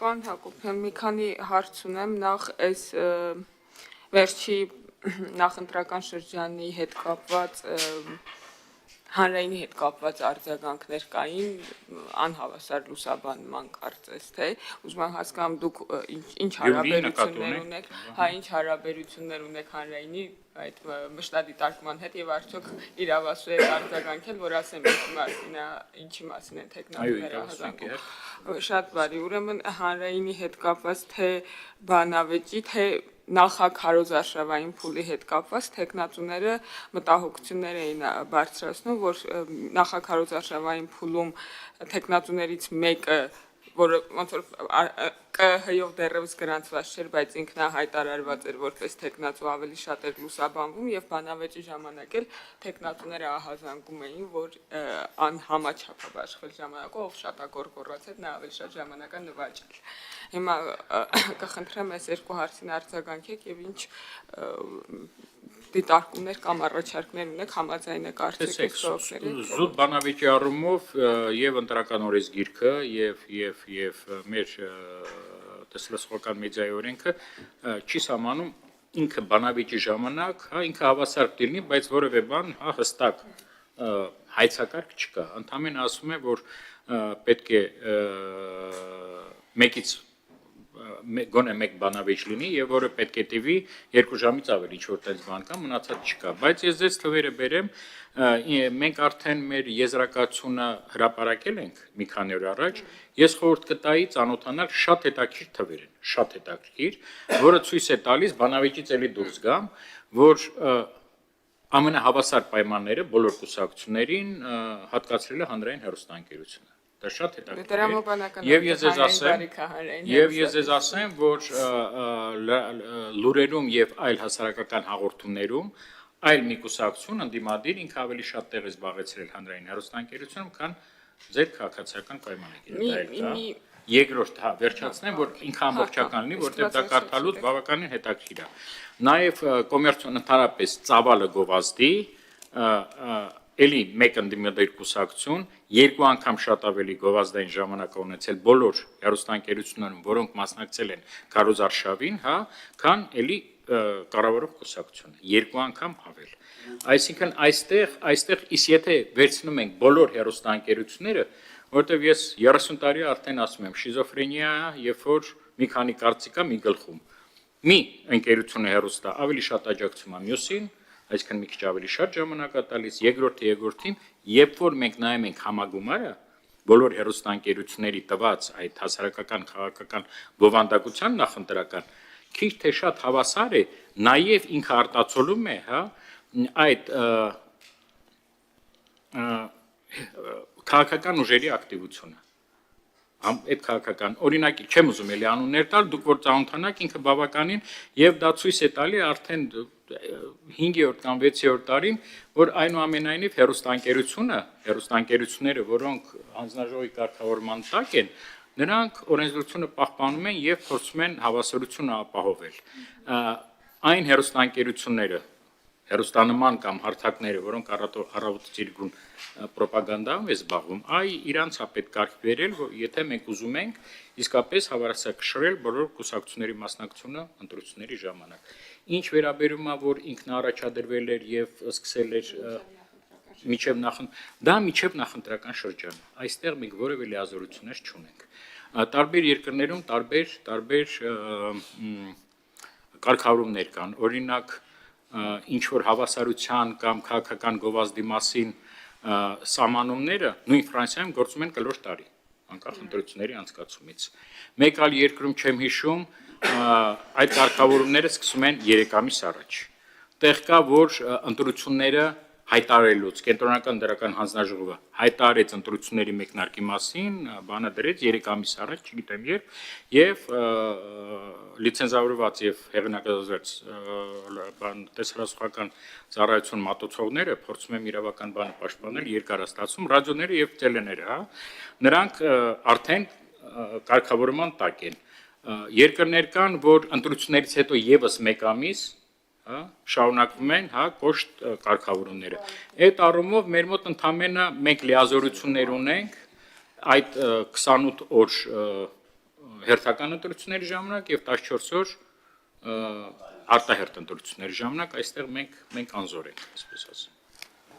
Պարոն Հակոբյան, մի քանի հարց ունեմ, նախ այս վերջի նախընտրական շրջանի հետ կապված հանրայինի հետ կապված արձագանքներ կային, անհավասար լուսաբանման կարծես, թե ուզում եմ հասկանամ դուք ինչ հարաբերություններ ունեք, ինչ հարաբերություններ ունեք հանրայինի այդ մշտադիտարկման հետ եւ արդյոք իրավասու եք արձագանքել, որ ասեմ ինչի մասին են տեխնոլոգիաները արձագանքում։ Շատ բարի, ուրեմն հանրայինի հետ կապված թե բանավեճի, թե նախաքարոզարշավային փուլի հետ կապված տեխնատուները մտահոգություններ էին բարձրացնում, որ նախաքարոզարշավային փուլում տեխնատուներից մեկը, որը ոնց որ ԿՀ-ով դեռևս գրանցված չէր, բայց ինքնահայտարարված էր որպես տեխնատու ավելի շատ էր լուսաբանվում եւ բանավեճի ժամանակ էլ տեխնատուները ահազանգում էին, որ անհամաչափաբաշխվել ժամանակով, ով շատ ագորգորած էր, նա ավելի շատ ժամանակ է նվաճել։ Հիմա կխնդրեմ այս երկու հարցին արձագանքեք եւ ինչ դիտարկումներ կամ առաջարկներ ունեք համաձայն եք արդյոք զուտ բանավեճի առումով եւ ընտրական օրենսգիրքը եւ մեր տեսլասխական մեդիայի օրենքը չի սահմանում ինքը բանավեճի ժամանակ, ինքը հավասար կլինի, բայց որևէ բան հստակ հայցակարգ չկա։ Ընդհանրապես ասում է, որ պետք է մեկից գոնե մեկ բանավեճ լինի եւ որը պետք է տևի 2 ժամից ավելի, ինչ որ տես բան կա, մնացած չկա, բայց ես ձեզ թվերը բերեմ, մենք արդեն մեր եզրակացությունը հրապարակել ենք մի քանի օր առաջ, ես խորհուրդ կտայի ծանոթանալ շատ հետաքրքիր թվեր են, շատ հետաքրքիր, որը ցույց է տալիս բանավեճից էլի դուրս գամ, որ ամենահավասար պայմանները բոլոր կուսակցություններին հատկացրել է հանրային հեռուստաընկերությունը։ Դա շատ հետաքրքիր է։ Եվ ես ձեզ ասեմ, որ լուրերում եւ այլ հասարակական հաղորդումներում այլ մի կուսակցություն ընդդիմադիր ինքը ավելի շատ տեղ է զբաղեցրել հանրային հեռուստաընկերությունում, քան ձեր քաղաքացիական պայմանագիրը։ Երկրորդ, վերջացնեմ, որ ինքը ամբողջական լինի, որտեղ դա կարդալուց բավականին հետաքրքիր է։ Նաև կոմերցիոն ընդհանրապես ծավալը գովազդի, էլի մեկ ընդդիմադիր կուսակցություն, 2 անգամ շատ ավելի գովազդային ժամանակ ունեցել բոլոր հեռուստաընկերություններում, որոնք մասնակցել են քարոզարշավին, քան էլի կառավարող կուսակցությունը, 2 անգամ ավել։ Այսինքն այստեղ իսկ եթե վերցնում ենք բոլոր հեռուստաընկերությունները, որտեղ ես 30 տարի արդեն ասում եմ, շիզոֆրենիա, երբ որ մի քանի կարծիք կա մի գլխում։ Մի ընկերությունը հեռուստա ավելի շատ աջակցում է մյուսին, այսինքն մի քիչ ավելի շատ ժամանակ է տալիս, երկրորդին, երբ որ մենք նայում ենք համագումարը, բոլոր հեռուստաընկերությունների տված այդ հասարակական քաղաքական բովանդակության նախընտրական, քիչ թե շատ հավասար է, նաև ինքը արտացոլում է, այդ քաղաքական ուժերի ակտիվությունը։ Այդ քաղաքական օրինակի չեմ ուզում էլի անուններ տալ, դուք որ ծանոթանաք ինքը բավականին եւ դա ցույց է տալի արդեն 5-րդ կամ 6-րդ տարին, որ այնուամենայնիվ հեռուստաընկերությունները, որոնք հանձնաժողովի կարգավորման տակ են, նրանք օրենսդրությունը պահպանում են եւ փորձում են հավասարությունը ապահովել։ Այն հեռուստաընկերությունները, հեռուստանման կամ հարթակները, որոնք առավոտից պրոպագանդայով է զբաղվում, իրանց է պետք կարգ բերել, որ եթե մենք ուզում ենք իսկապես հավասարակշռել բոլոր կուսակցությունների մասնակցությունը ընտրությունների ժամանակ։ Ինչ վերաբերում է, որ ինքն առաջադրվել էր եւ սկսել էր միջև նախընտրական շրջան։ Այստեղ մենք որևէ լիազորություններ չունենք։ Տարբեր երկրներում տարբեր կարգավորումներ կան, օրինակ ինչ որ հավասարության կամ քաղաքական գովազդի մասին սահմանումները նույն Ֆրանսիայում գործում են կլոր տարի, անկախ ընտրությունների անցկացումից։ Մեկ այլ երկրում չեմ հիշում, այդ կարգավորումները սկսում են 3 ամիս առաջ։ Տեղ կա, որ ընտրությունները հայտարարելուց կենտրոնական դրական հանձնաժողովը հայտարարեց ընտրությունների մեկնարկի մասին, բանը դրեց 3 ամիս առաջ, չգիտեմ երբ, եւ լիցենզավորված եւ հեղինակազորված տեսահոլովակական ծառայություն մատուցողները փորձում են իրավական բանը պաշտպանել, երկարաստացում ռադիոները եւ տելեները, նրանք արդեն կարգավորման տակ են։ Երկրներ կան, որ ընտրություններից հետո եւս 1 ամիս շարունակվում են կոշտ կարգավորումները։ Այդ առումով մեր մոտ ընդամենը մենք լիազորություններ ունենք այդ 28 օր հերթական ընտրությունների ժամանակ եւ 14 օր արտահերտ ընտրությունների ժամանակ այստեղ մենք անզոր ենք, այսպես ասեմ։